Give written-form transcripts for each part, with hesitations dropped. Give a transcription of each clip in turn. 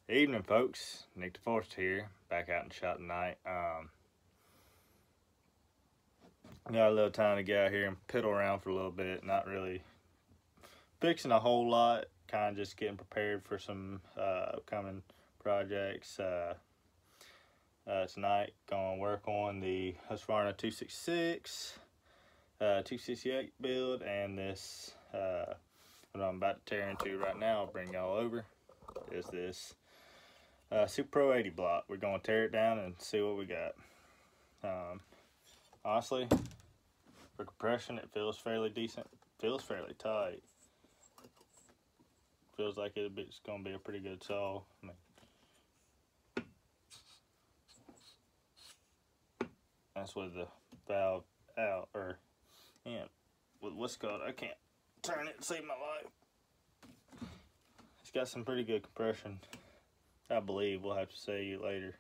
Evening, folks. Nick the Forester here, back out in the shop tonight. Got a little time to get out here and piddle around for a little bit. Not really fixing a whole lot. Kind of just getting prepared for some upcoming projects. Tonight, gonna work on the Husqvarna 266, 268 build, and this what I'm about to tear into right now. I'll bring y'all over. Is this Super Pro 80 block. We're gonna tear it down and see what we got. Honestly, for compression, it feels fairly decent. Feels fairly tight. Feels like it's gonna be a pretty good saw. That's with the valve out, or with what's called, I can't turn it to save my life. It's got some pretty good compression, I believe. We'll have to see later.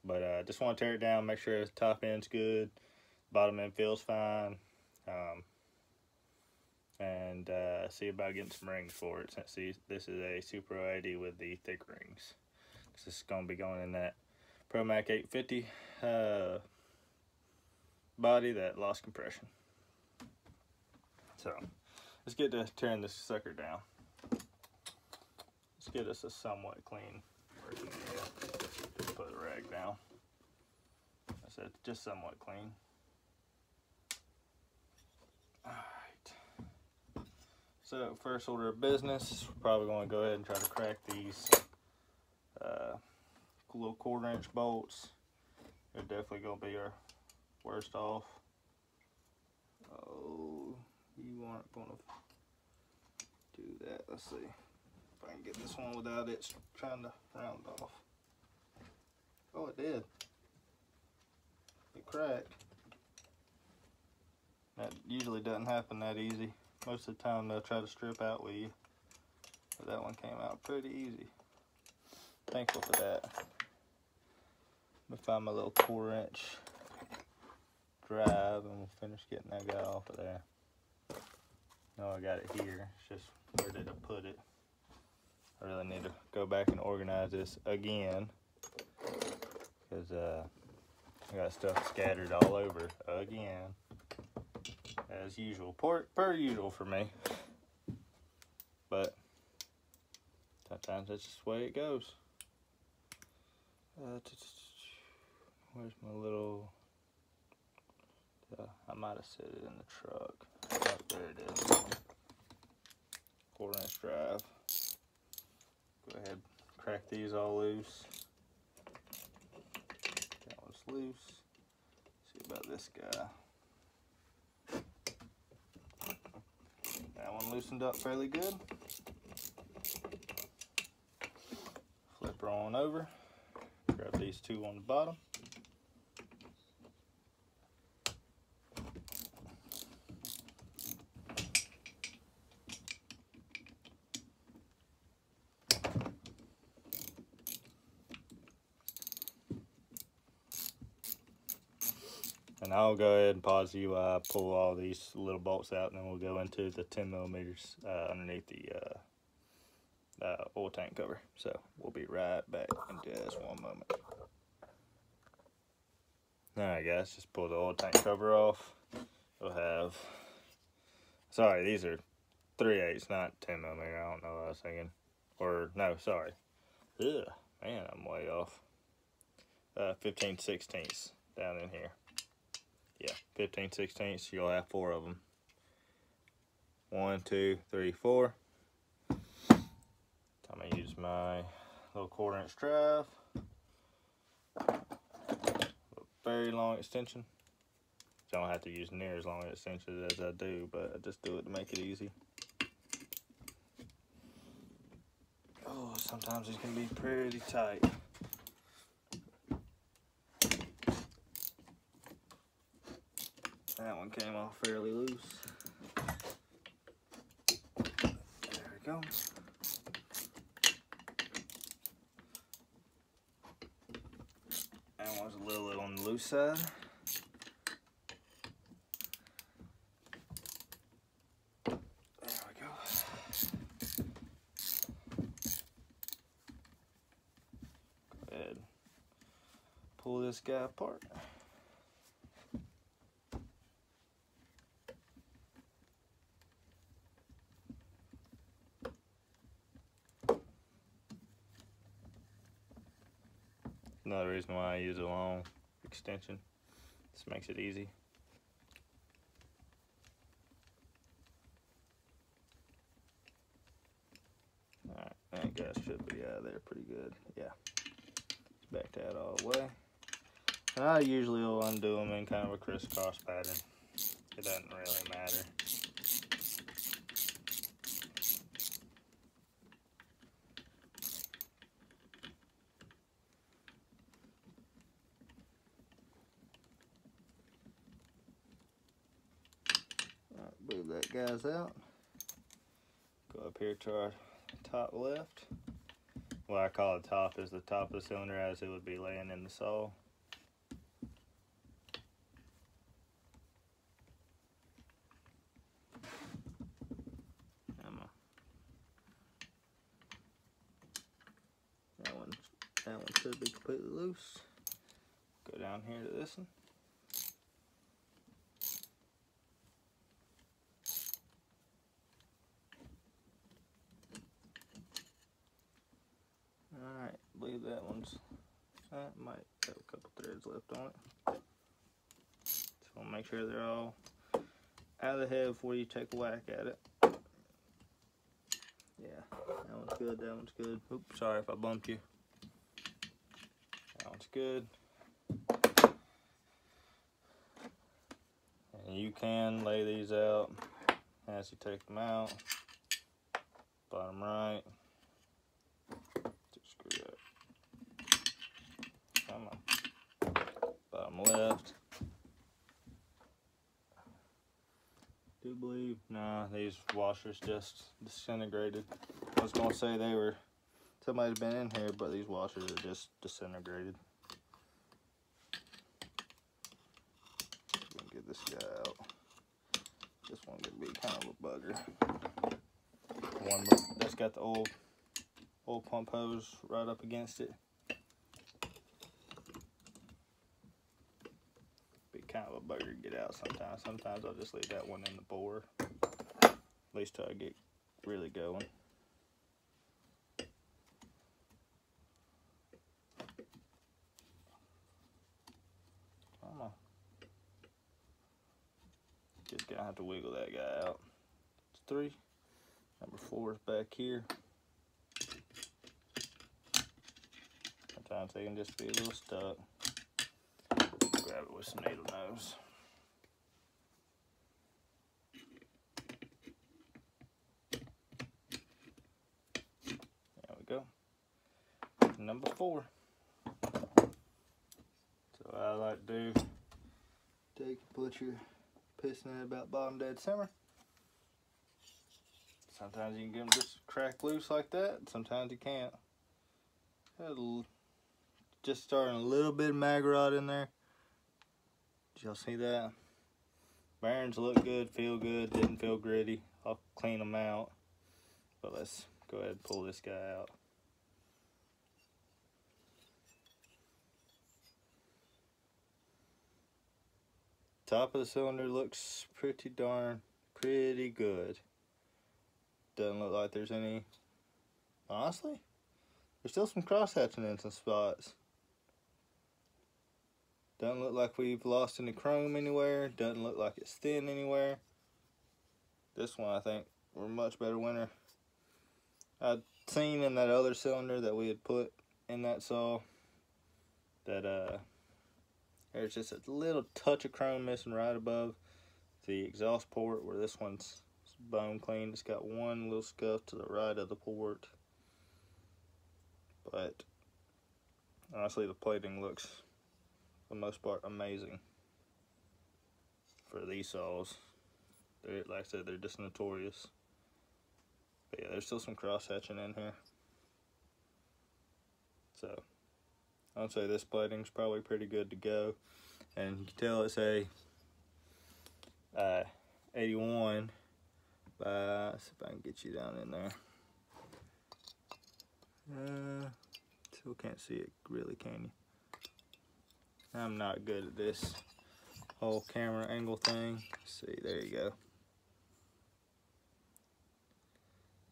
But just want to tear it down, make sure the top end's good, bottom end feels fine, and see about getting some rings for it, since this is a Super 80 with the thick rings. This is going to be going in that Pro Mac 850 body that lost compression. So let's get to tearing this sucker down. Let's get us a somewhat clean working area. Just put a rag down. I said just somewhat clean. Alright. So first order of business, we're probably going to go ahead and try to crack these little 1/4-inch bolts. They're definitely going to be our worst off. Oh, you aren't going to do that. Let's see if I can get this one without it trying to round off. Oh, it did. It cracked. That usually doesn't happen that easy. Most of the time they'll try to strip out with you. But that one came out pretty easy. Thankful for that. Let me find my little 1/4-inch drive and we'll finish getting that guy off of there. No, I got it here. It's just, where did I put it? I really need to go back and organize this again, because I got stuff scattered all over again, as usual, per usual for me. But sometimes that's just the way it goes. Where's my little? I might have set it in the truck. Oh, there it is. 1/4-inch drive. Go ahead, crack these all loose. That one's loose. See about this guy. That one loosened up fairly good. Flip her on over. Grab these two on the bottom. And I'll go ahead and pause you while I pull all these little bolts out, and then we'll go into the 10 millimeters underneath the oil tank cover. So we'll be right back in just one moment. Alright guys, just pull the oil tank cover off. We'll have, sorry, these are 3/8, not 10 millimeter. I don't know what I was thinking. Or, no, sorry. Ugh, man, I'm way off. 15/16 down in here. Yeah, 15/16. You'll have 4 of them. 1, 2, 3, 4. I'm gonna use my little 1/4-inch drive. Very long extension. You don't have to use near as long an extension as I do, but I just do it to make it easy. Oh, sometimes it can be pretty tight. That one came off fairly loose. There we go. That one's a little on the loose side. There we go. pull this guy apart. Another reason why I use a long extension. This makes it easy. Alright, that guy should be out of there pretty good. Yeah. Let's back that all the way. And I usually will undo them in kind of a crisscross pattern. It doesn't really matter. Move that guy's out. Go up here to our top left. What I call the top is the top of the cylinder as it would be laying in the saw. That one should be completely loose. Go down here to this one. Alright, I believe that might have a couple threads left on it. So make sure they're all out of the head before you take a whack at it. Yeah, that one's good, that one's good. Oops, sorry if I bumped you. That one's good. And you can lay these out as you take them out. Bottom right. Screw up. Come on. Bottom left. Do believe, nah, these washers just disintegrated. I was gonna say somebody's been in here, but these washers are just disintegrated. Let me get this guy out. This one could be kind of a bugger. One that's got the old pump hose right up against it. Be kind of a bugger to get out sometimes. Sometimes I'll just leave that one in the bore. At least till I get really going. Come on. Just gonna have to wiggle that guy out. It's 3. Number 4 is back here. Sometimes they can just be a little stuck. Grab it with some needle nose. There we go. Number 4. So what I like to do, put your piston in about bottom dead center. Sometimes you can get them just crack loose like that. Sometimes you can't. Just starting a little bit of mag rod in there. Did y'all see that? Bearings look good, feel good, didn't feel gritty. I'll clean them out. But let's go ahead and pull this guy out. Top of the cylinder looks pretty good. Doesn't look like there's any, honestly, there's still some cross hatching in some spots. Doesn't look like we've lost any chrome anywhere. Doesn't look like it's thin anywhere. This one, I think, we're a much better winner. I'd seen in that other cylinder that we had put in that saw that there's just a little touch of chrome missing right above the exhaust port, where this one's bone clean. It's got one little scuff to the right of the port. But honestly, the plating looks, for the most part, amazing for these saws. Like I said, they're just notorious. But yeah, there's still some cross hatching in here. So I'd say this plating's probably pretty good to go. And you can tell it's a 81 by, let's see if I can get you down in there. Still can't see it really, can you? I'm not good at this whole camera angle thing. Let's see, there you go.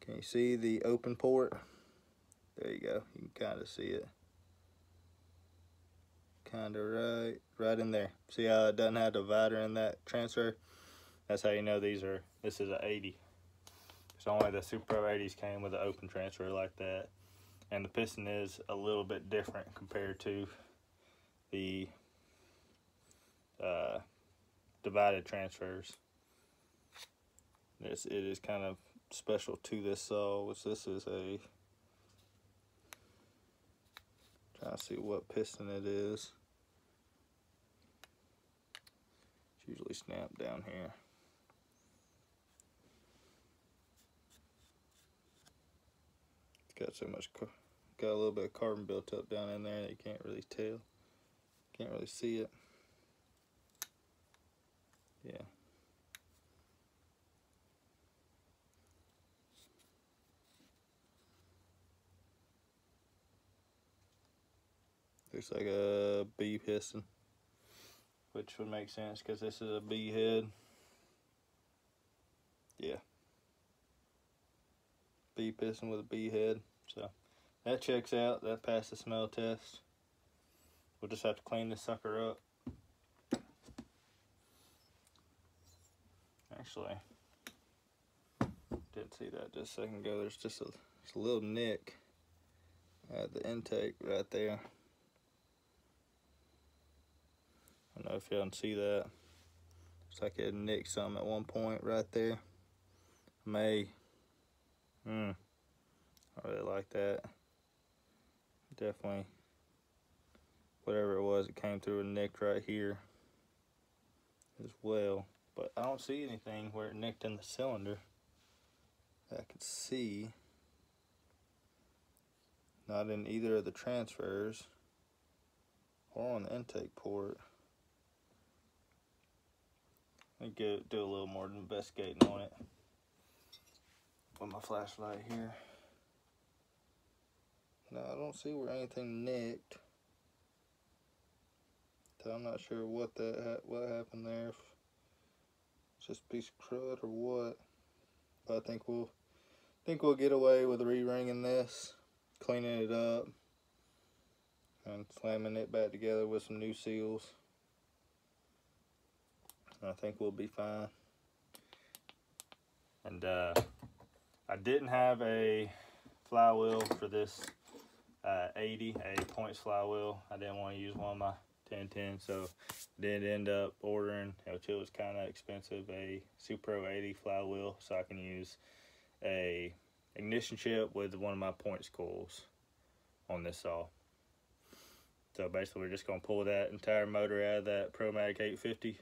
Can you see the open port? There you go. You can kind of see it. Kind of right in there. See how it doesn't have a divider in that transfer? That's how you know this is an 80. So only the Super Pro 80s came with an open transfer like that. And the piston is a little bit different compared to the divided transfers. It is kind of special to this saw, which this is a, trying to see what piston it is. It's usually snapped down here. It's got so much, got a little bit of carbon built up down in there that you can't really tell. Can't really see it. Yeah. Looks like a B piston, which would make sense because this is a B head. Yeah. B piston with a B head. So that checks out. That passed the smell test. We'll just have to clean this sucker up. Actually, didn't see that just a second ago. There's just a little nick at the intake right there. I don't know if y'all can see that. Looks like it nicked some at one point right there. I really like that. Definitely, whatever it was, it came through and nicked right here as well. But I don't see anything where it nicked in the cylinder that I can see. Not in either of the transfers or on the intake port. Let me do a little more investigating on it with my flashlight here. No, I don't see where anything nicked. So I'm not sure what happened there. If it's just a piece of crud or what. But I think we'll get away with re-ringing this, cleaning it up, and slamming it back together with some new seals. I think we'll be fine. And I didn't have a flywheel for this 80, a points flywheel. I didn't want to use one of my 1010, so did end up ordering, which it was kind of expensive, a Super Pro 80 flywheel, so I can use a ignition chip with one of my points coils on this saw. So basically we're just going to pull that entire motor out of that ProMag 850.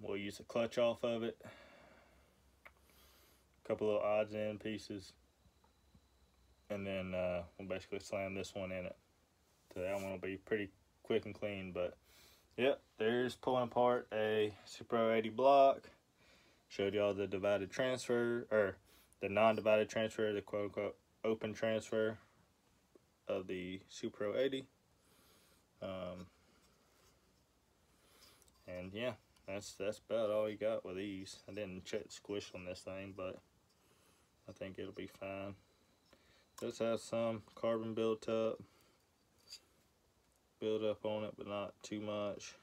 We'll use the clutch off of it, a couple of odds and pieces, and then we'll basically slam this one in it. So that one will be pretty quick and clean. But yep, there's pulling apart a Super Pro 80 block. Showed y'all the divided transfer, or the non-divided transfer, the quote-unquote open transfer of the Super Pro 80. And yeah, that's about all you got with these. I didn't check the squish on this thing, but I think it'll be fine. Does have some carbon built up on it, but not too much.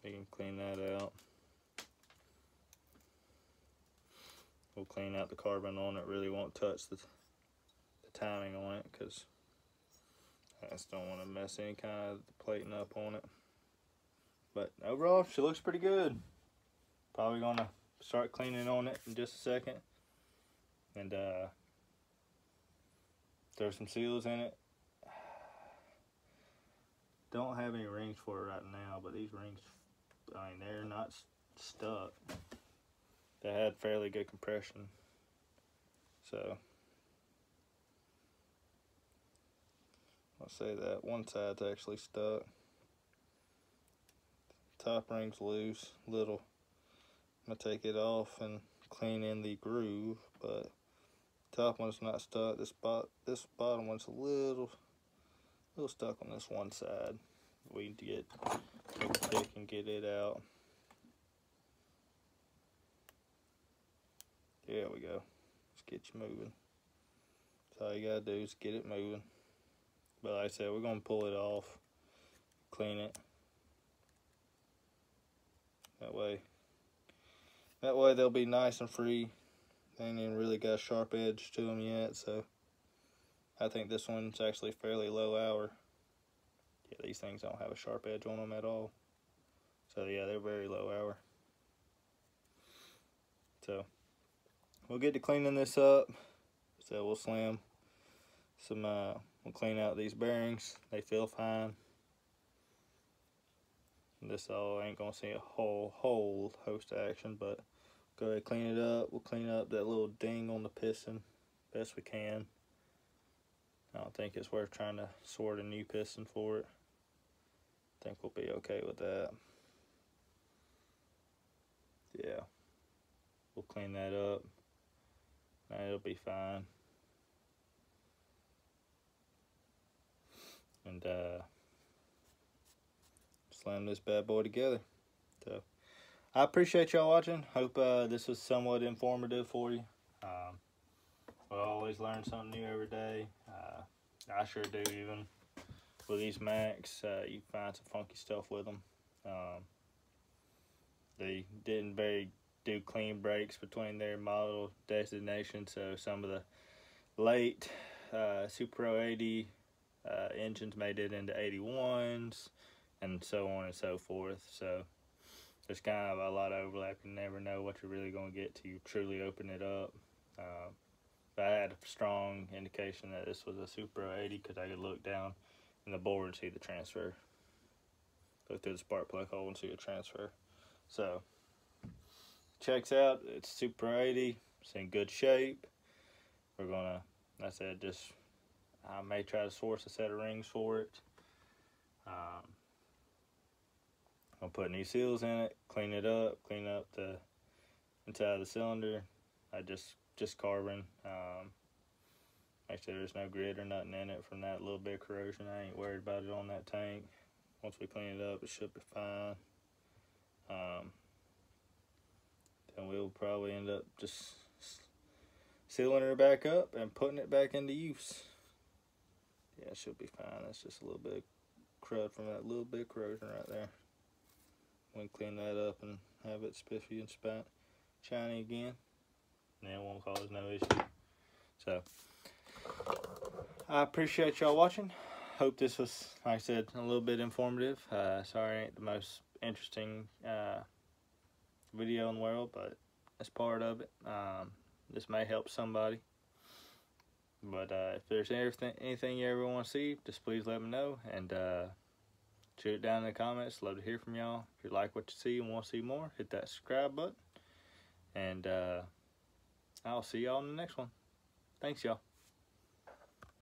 We can clean that out. We'll clean out the carbon on it. Really won't touch the timing on it because I just don't want to mess any kind of plating up on it. But overall, she looks pretty good. Probably gonna start cleaning on it in just a second, and throw some seals in it. Don't have any rings for it right now, but these rings, I mean, they're not stuck. They had fairly good compression, so I'll say that one side's actually stuck. Top ring's loose, little. I'm gonna take it off and clean in the groove, but top one's not stuck. This bottom one's a little little stuck on this one side. We need to take a pick and get it out. There we go. Let's get you moving. That's all you gotta do is get it moving. But like I said, we're gonna pull it off, clean it. That way they'll be nice and free. They ain't even really got a sharp edge to them yet, so I think this one's actually fairly low hour. Yeah, these things don't have a sharp edge on them at all. So yeah, they're very low hour. So we'll get to cleaning this up. So we'll slam some, we'll clean out these bearings. They feel fine. This all ain't gonna see a whole host of action, but go ahead and clean it up. We'll clean up that little ding on the piston best we can. I don't think it's worth trying to sort a new piston for it. I think we'll be okay with that. Yeah, we'll clean that up. And it'll be fine. And slam this bad boy together. So I appreciate y'all watching. Hope this was somewhat informative for you. We'll always learn something new every day. I sure do. Even with these Macs, you find some funky stuff with them. They didn't do clean brakes between their model designation, so some of the late Super Pro 80 engines made it into 81s, and so on and so forth. So there's kind of a lot of overlap. You never know what you're really going to get till you truly open it up. But I had a strong indication that this was a Super Pro 80 because I could look down in the board and see the transfer. Look through the spark plug hole and see the transfer. So checks out. It's Super Pro 80. It's in good shape. We're gonna, like I said, I may try to source a set of rings for it. I'll put new seals in it, clean it up, clean up the inside of the cylinder. I just carbon. Make sure there's no grit or nothing in it from that little bit of corrosion. I ain't worried about it on that tank. Once we clean it up, it should be fine. Then we'll probably end up just sealing her back up and putting it back into use. Yeah, it should be fine. That's just a little bit of crud from that little bit of corrosion right there. We can clean that up and have it spiffy and shiny again. And it won't cause no issue. So, I appreciate y'all watching. Hope this was, like I said, a little bit informative. Sorry it ain't the most interesting video in the world, but that's part of it. This may help somebody. But if there's anything you ever want to see, just please let me know. And shoot it down in the comments. Love to hear from y'all. If you like what you see and want to see more, hit that subscribe button. And I'll see y'all in the next one. Thanks, y'all.